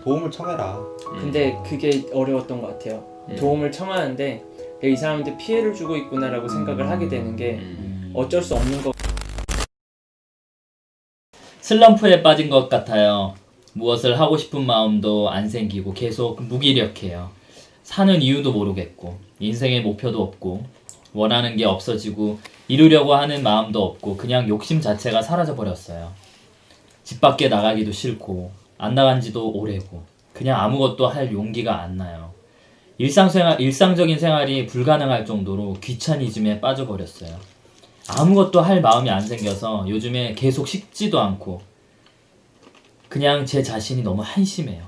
도움을 청해라. 근데 그게 어려웠던 것 같아요. 도움을 청하는데 이 사람한테 피해를 주고 있구나라고 생각을 하게 되는 게 어쩔 수 없는 거. 슬럼프에 빠진 것 같아요. 무엇을 하고 싶은 마음도 안 생기고 계속 무기력해요. 사는 이유도 모르겠고 인생의 목표도 없고 원하는 게 없어지고 이루려고 하는 마음도 없고 그냥 욕심 자체가 사라져버렸어요. 집 밖에 나가기도 싫고 안 나간 지도 오래고 그냥 아무것도 할 용기가 안 나요. 일상적인 생활이 불가능할 정도로 귀차니즘에 빠져버렸어요. 아무것도 할 마음이 안 생겨서 요즘에 계속 식지도 않고 그냥 제 자신이 너무 한심해요.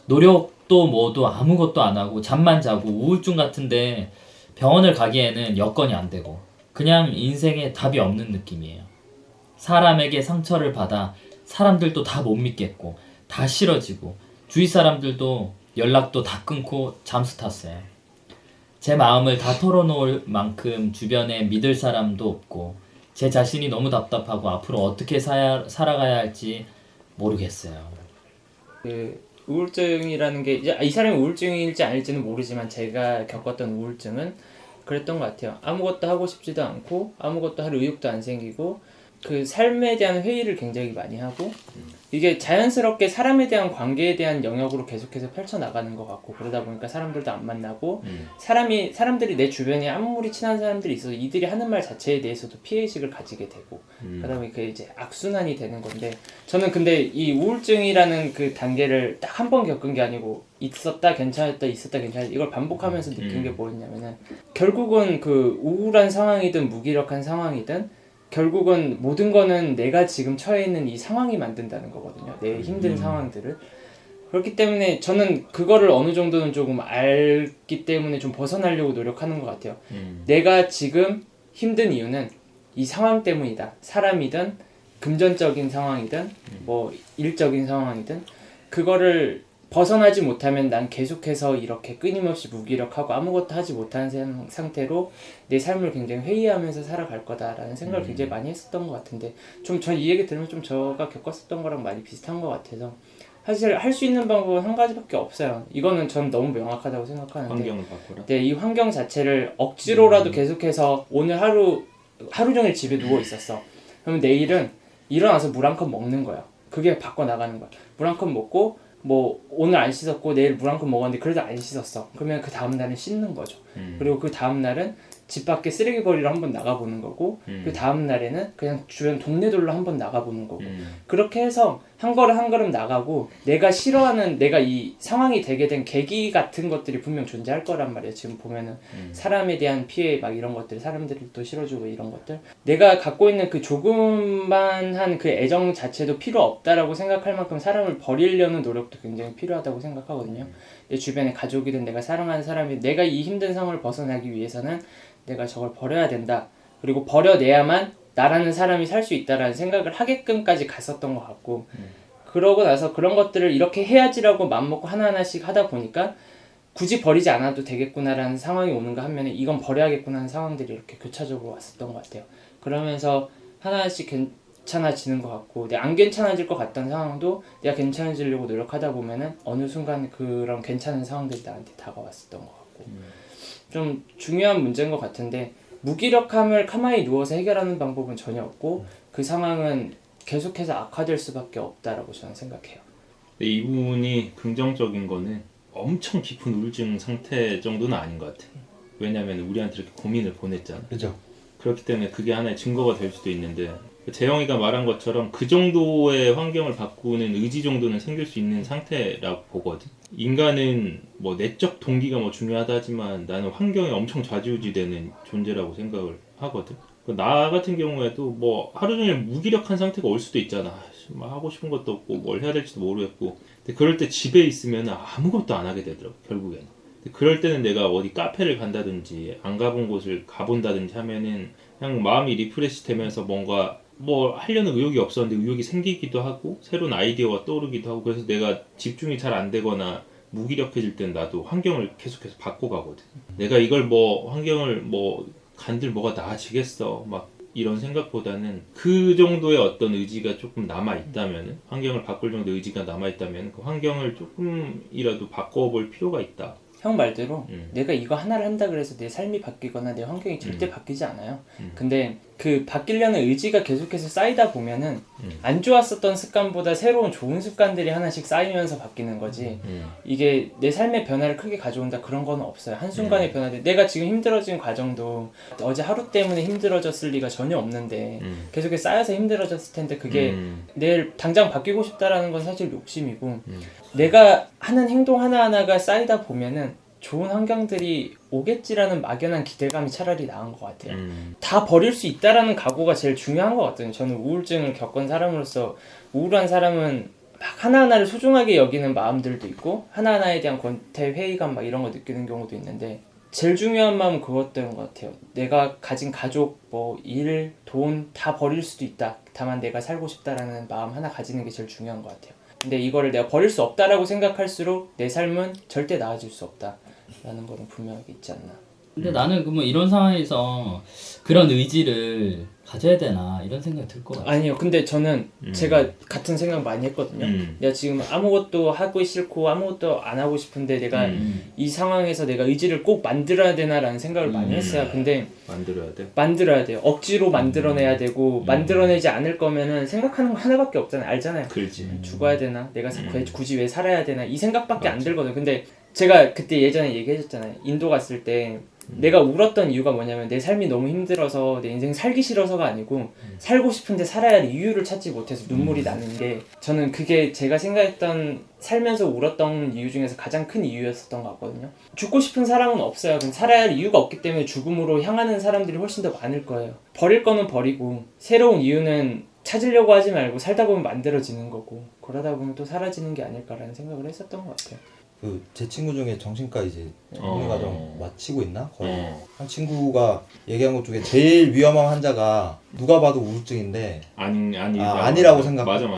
노력도 뭐도 아무것도 안 하고 잠만 자고 우울증 같은데 병원을 가기에는 여건이 안 되고 그냥 인생에 답이 없는 느낌이에요. 사람에게 상처를 받아 사람들도 다 못 믿겠고 다 싫어지고 주위 사람들도 연락도 다 끊고 잠수 탔어요. 제 마음을 다 털어놓을 만큼 주변에 믿을 사람도 없고 제 자신이 너무 답답하고 앞으로 어떻게 살아가야 할지 모르겠어요. 그 우울증이라는 게 이제 이 사람이 우울증일지 아닐지는 모르지만 제가 겪었던 우울증은 그랬던 것 같아요. 아무것도 하고 싶지도 않고 아무것도 할 의욕도 안 생기고 그 삶에 대한 회의를 굉장히 많이 하고 이게 자연스럽게 사람에 대한 관계에 대한 영역으로 계속해서 펼쳐나가는 것 같고 그러다 보니까 사람들도 안 만나고 사람들이 내 주변에 아무리 친한 사람들이 있어도 이들이 하는 말 자체에 대해서도 피해의식을 가지게 되고 그러다 보니까 이제 악순환이 되는 건데 저는 근데 이 우울증이라는 그 단계를 딱 한 번 겪은 게 아니고 있었다 괜찮았다 있었다 괜찮았다 이걸 반복하면서 느낀 게 뭐였냐면은 결국은 그 우울한 상황이든 무기력한 상황이든 결국은 모든 거는 내가 지금 처해 있는 이 상황이 만든다는 거거든요. 내 힘든 상황들을. 그렇기 때문에 저는 그거를 어느 정도는 조금 알기 때문에 좀 벗어나려고 노력하는 것 같아요. 내가 지금 힘든 이유는 이 상황 때문이다. 사람이든 금전적인 상황이든 뭐 일적인 상황이든 그거를 벗어나지 못하면 난 계속해서 이렇게 끊임없이 무기력하고 아무것도 하지 못하는 상태로 내 삶을 굉장히 회의하면서 살아갈 거다라는 생각을 굉장히 많이 했었던 것 같은데 좀 전 이 얘기 들으면 좀 제가 겪었었던 거랑 많이 비슷한 것 같아서 사실 할 수 있는 방법은 한 가지밖에 없어요. 이거는 전 너무 명확하다고 생각하는데 환경을 바꾸라? 네, 이 환경 자체를 억지로라도 계속해서 오늘 하루 종일 집에 누워 있었어. 그러면 내일은 일어나서 물 한 컵 먹는 거야. 그게 바꿔 나가는 거야. 물 한 컵 먹고 뭐 오늘 안 씻었고 내일 물 한 컵 먹었는데 그래도 안 씻었어. 그러면 그 다음 날은 씻는 거죠. 그리고 그 다음 날은 집 밖에 쓰레기 버리러 한번 나가보는 거고 그 다음 날에는 그냥 주변 동네들로 한번 나가보는 거고 그렇게 해서 한 걸음 한 걸음 나가고 내가 싫어하는 내가 이 상황이 되게 된 계기 같은 것들이 분명 존재할 거란 말이에요. 지금 보면은 사람에 대한 피해 막 이런 것들 사람들이 또 싫어주고 이런 것들 내가 갖고 있는 그 조그만한 그 애정 자체도 필요 없다라고 생각할 만큼 사람을 버리려는 노력도 굉장히 필요하다고 생각하거든요. 내 주변에 가족이든 내가 사랑하는 사람이 내가 이 힘든 상황을 벗어나기 위해서는 내가 저걸 버려야 된다. 그리고 버려내야만 나라는 사람이 살 수 있다라는 생각을 하게끔까지 갔었던 것 같고 그러고 나서 그런 것들을 이렇게 해야지라고 맘먹고 하나하나씩 하다 보니까 굳이 버리지 않아도 되겠구나라는 상황이 오는가 하면 이건 버려야겠구나 하는 상황들이 이렇게 교차적으로 왔었던 것 같아요. 그러면서 하나씩 괜찮아지는 것 같고 안 괜찮아질 것 같던 상황도 내가 괜찮아지려고 노력하다 보면은 어느 순간 그런 괜찮은 상황들이 나한테 다가왔었던 것 같고 좀 중요한 문제인 것 같은데 무기력함을 가만히 누워서 해결하는 방법은 전혀 없고 그 상황은 계속해서 악화될 수밖에 없다라고 저는 생각해요. 이분이 긍정적인 거는 엄청 깊은 우울증 상태 정도는 아닌 것 같아. 왜냐면 우리한테 이렇게 고민을 보냈잖아. 그죠? 그렇기 때문에 그게 하나의 증거가 될 수도 있는데 재영이가 말한 것처럼 그 정도의 환경을 바꾸는 의지 정도는 생길 수 있는 상태라고 보거든. 인간은 뭐 내적 동기가 뭐 중요하다 하지만 나는 환경에 엄청 좌지우지되는 존재라고 생각을 하거든. 나 같은 경우에도 뭐 하루 종일 무기력한 상태가 올 수도 있잖아. 뭐 하고 싶은 것도 없고 뭘 해야 될지도 모르겠고. 근데 그럴 때 집에 있으면 아무것도 안 하게 되더라고 결국에는. 근데 그럴 때는 내가 어디 카페를 간다든지 안 가본 곳을 가본다든지 하면은 그냥 마음이 리프레시 되면서 뭔가 뭐 하려는 의욕이 없었는데 의욕이 생기기도 하고 새로운 아이디어가 떠오르기도 하고 그래서 내가 집중이 잘 안 되거나 무기력해질 땐 나도 환경을 계속해서 바꿔가거든. 내가 이걸 뭐 환경을 뭐 간들 뭐가 나아지겠어 막 이런 생각보다는 그 정도의 어떤 의지가 조금 남아있다면, 환경을 바꿀 정도의 의지가 남아있다면 그 환경을 조금이라도 바꿔볼 필요가 있다. 형 말대로 내가 이거 하나를 한다 그래서 내 삶이 바뀌거나 내 환경이 절대 바뀌지 않아요. 근데 그 바뀌려는 의지가 계속해서 쌓이다 보면은 안 좋았었던 습관보다 새로운 좋은 습관들이 하나씩 쌓이면서 바뀌는 거지. 이게 내 삶의 변화를 크게 가져온다 그런 건 없어요. 한순간의 변화들. 내가 지금 힘들어진 과정도 어제 하루 때문에 힘들어졌을 리가 전혀 없는데 계속해서 쌓여서 힘들어졌을 텐데 그게 내일 당장 바뀌고 싶다라는 건 사실 욕심이고 내가 하는 행동 하나하나가 쌓이다 보면은 좋은 환경들이 오겠지라는 막연한 기대감이 차라리 나은 것 같아요. 다 버릴 수 있다라는 각오가 제일 중요한 것 같아요. 저는 우울증을 겪은 사람으로서 우울한 사람은 막 하나하나를 소중하게 여기는 마음들도 있고 하나하나에 대한 권태, 회의감 막 이런 거 느끼는 경우도 있는데 제일 중요한 마음은 그것들인 것 같아요. 내가 가진 가족, 뭐 일, 돈 다 버릴 수도 있다. 다만 내가 살고 싶다라는 마음 하나 가지는 게 제일 중요한 것 같아요. 근데 이거를 내가 버릴 수 없다라고 생각할수록 내 삶은 절대 나아질 수 없다라는 거는 분명하게 있지 않나. 근데 나는 그뭐 이런 상황에서 그런 의지를 가져야 되나 이런 생각이 들 것 같아. 아니요. 근데 저는 제가 같은 생각 많이 했거든요. 내가 지금 아무것도 하고 싫고 아무것도 안 하고 싶은데 내가 이 상황에서 내가 의지를 꼭 만들어야 되나라는 생각을 많이 했어요. 근데 만들어야 돼? 만들어야 돼요. 억지로 만들어내야 되고 만들어내지 않을 거면은 생각하는 거 하나밖에 없잖아요. 알잖아요. 그렇지. 죽어야 되나? 내가 굳이 왜 살아야 되나? 이 생각밖에 안 들거든요. 근데 제가 그때 예전에 얘기해줬잖아요. 인도 갔을 때 내가 울었던 이유가 뭐냐면 내 삶이 너무 힘들어서 내 인생 살기 싫어서가 아니고 살고 싶은데 살아야 할 이유를 찾지 못해서 눈물이 나는 게 저는 그게 제가 생각했던 살면서 울었던 이유 중에서 가장 큰 이유였었던 것 같거든요. 죽고 싶은 사람은 없어요. 근데 살아야 할 이유가 없기 때문에 죽음으로 향하는 사람들이 훨씬 더 많을 거예요. 버릴 거는 버리고 새로운 이유는 찾으려고 하지 말고 살다 보면 만들어지는 거고 그러다 보면 또 사라지는 게 아닐까라는 생각을 했었던 것 같아요. 그 제 친구 중에 정신과 이제 정리과정 마치고 있나? 거의 한 친구가 얘기한 것 중에 제일 위험한 환자가 누가 봐도 우울증인데 아니라고 생각하는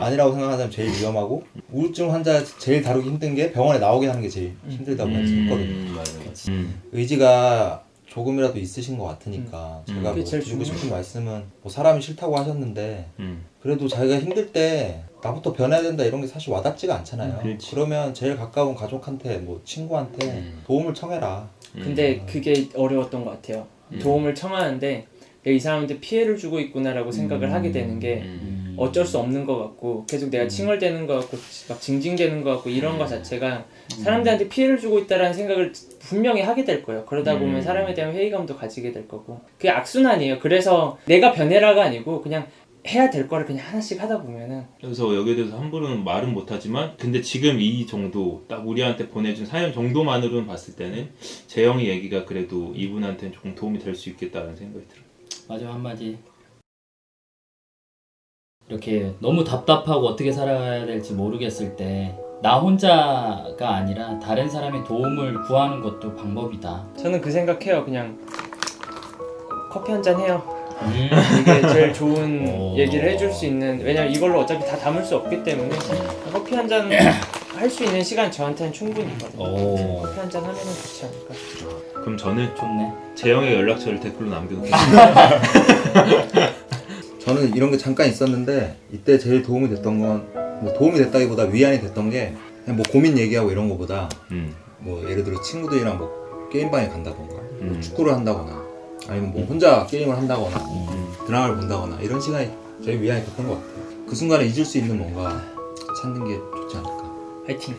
사람이 제일 위험하고 우울증 환자 제일 다루기 힘든 게 병원에 나오게 하는 게 제일 힘들다고 했거든요. 맞아. 의지가 조금이라도 있으신 것 같으니까 제가 뭐 그게 제일 드리고 중요해요. 싶은 말씀은 뭐 사람이 싫다고 하셨는데 그래도 자기가 힘들 때 나부터 변해야 된다 이런 게 사실 와닿지가 않잖아요. 그러면 제일 가까운 가족한테 뭐 친구한테 도움을 청해라. 근데 그게 어려웠던 것 같아요. 도움을 청하는데 내가 이 사람한테 피해를 주고 있구나라고 생각을 하게 되는 게 어쩔 수 없는 것 같고 계속 내가 칭얼대는 것 같고 막 징징대는 것 같고 이런 것 자체가 사람들한테 피해를 주고 있다라는 생각을 분명히 하게 될 거예요. 그러다 보면 사람에 대한 회의감도 가지게 될 거고 그게 악순환이에요. 그래서 내가 변해라가 아니고 그냥 해야 될 거를 그냥 하나씩 하다 보면은 그래서 여기에 대해서 함부로는 말은 못하지만 근데 지금 이 정도 딱 우리한테 보내준 사연 정도만으로는 봤을 때는 재영이 얘기가 그래도 이분한테는 조금 도움이 될 수 있겠다는 생각이 들어요. 마지막 한마디. 이렇게 너무 답답하고 어떻게 살아가야 될지 모르겠을 때 나 혼자가 아니라 다른 사람의 도움을 구하는 것도 방법이다. 저는 그 생각해요. 그냥 커피 한잔 해요. 이게 제일 좋은 얘기를 해줄 수 있는 왜냐면 이걸로 어차피 다 담을 수 없기 때문에 커피 한잔 할 수 있는 시간 저한테는 충분히 있거든요. 커피 한잔 하면 좋지 않을까. 그럼 저는 좋네. 재영의 연락처를 댓글로 남겨놓겠습니다. 저는 이런 게 잠깐 있었는데 이때 제일 도움이 됐던 건 뭐 도움이 됐다기보다 위안이 됐던 게 그냥 뭐 고민 얘기하고 이런 거보다 뭐 예를 들어 친구들이랑 뭐 게임방에 간다던가 뭐 축구를 한다거나 아니면 뭐 혼자 게임을 한다거나 드라마를 본다거나 이런 시간이 제일 위안이 됐던 것 같아요. 그 순간에 잊을 수 있는 뭔가 찾는 게 좋지 않을까. 화이팅!